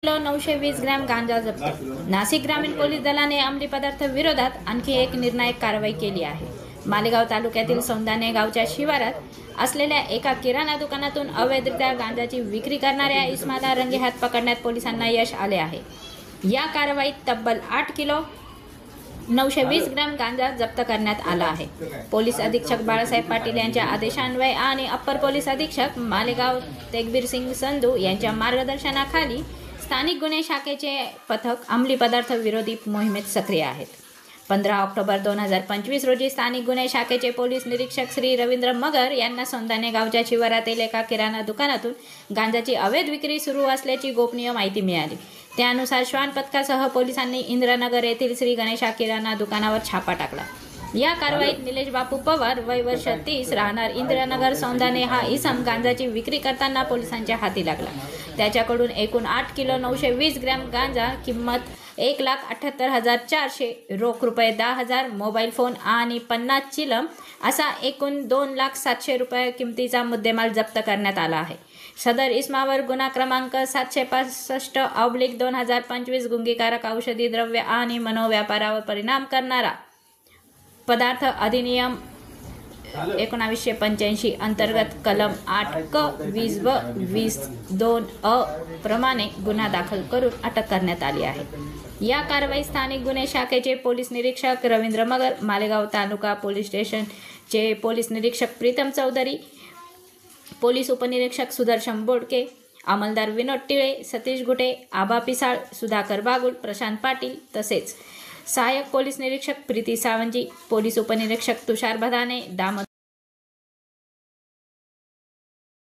Kilo 920 gram गांजा जप्त। नाशिक ग्रामीण पोलीस दलाने अंमली पदार्थ विरोधात आणखी एक निर्णायक कारवाई केली आहे। मालेगाव तालुक्यातील सौंदाणे गावच्या शिवारात असलेल्या एका किराणा दुकानातून अवैधरित्या गांजाची विक्री करणाऱ्या इसमाला रंगेहात पकडण्यात पोलिसांना यश आले आहे। या कारवाईत तब्बल 8 किलो 920 ग्रॅम गांजा जप्त करण्यात आला आहे। पोलीस अधीक्षक बाळासाहेब पाटील यांच्या आदेशान्वये आणि अप्पर पोलीस अधीक्षक मालेगाव तेगबीर सिंग संधू यांच्या मार्गदर्शनाखाली स्थानिक गुन्हे शाखेचे पथक अंमली पदार्थ विरोधी मोहिमेत सक्रिय आहेत। 15 ऑक्टोबर 2025 रोजी स्थानिक गुन्हे शाखेचे पोलीस निरीक्षक श्री रवींद्र मगर यांना सौंदाणे गावच्या शिवारातील एका किराणा दुकानातून गांजाची अवैध विक्री सुरू असल्याची गोपनीय माहिती मिळाली। त्यानुसार श्वान पथकासह पोलिसांनी इंद्रनगर येथील श्री गणेशा किराणा दुकानावर छापा टाकला। या कारवाईत निलेश बापू पवार वय वर्ष 30 राहणार इंद्रनगर सौंदाणे हा इसम गांजाची विक्री करताना पोलिसांच्या हाती लागला। त्याच्याकडून एकूण 8 किलो 920 ग्रॅम गांजा किंमत 1,78,400 रोख रुपये 10,000 मोबाईल फोन आणि 50 चिलम असा एकूण 2,07,000 रुपये किमतीचा मुद्देमाल जप्त करण्यात आला आहे। सदर इसमावर गुन्हा क्रमांक 765/2025 गुंगीकारक औषधी द्रव्य आणि मनोव्यापारावर परिणाम करणारा पदार्थ अधिनियम 1985 अंतर्गत कलम 8 क 20 व 20(2) अ प्रमाणे गुन्हा दाखल करून अटक करण्यात आली आहे। या कारवाईत स्थानिक गुन्हे शाखेचे पोलीस निरीक्षक रवींद्र मगर, मालेगाव तालुका पोलीस स्टेशनचे पोलीस निरीक्षक प्रीतम चौधरी, पोलीस उपनिरीक्षक सुदर्शन बोडके, अंमलदार विनोद टिळे, सतीश गुटे, आबा पिसाळ, सुधाकर बागुल, प्रशांत पाटील तसेच सहाय्यक पोलीस निरीक्षक प्रीती सावंजी, पोलीस उपनिरीक्षक तुषार बदाने, दामोदर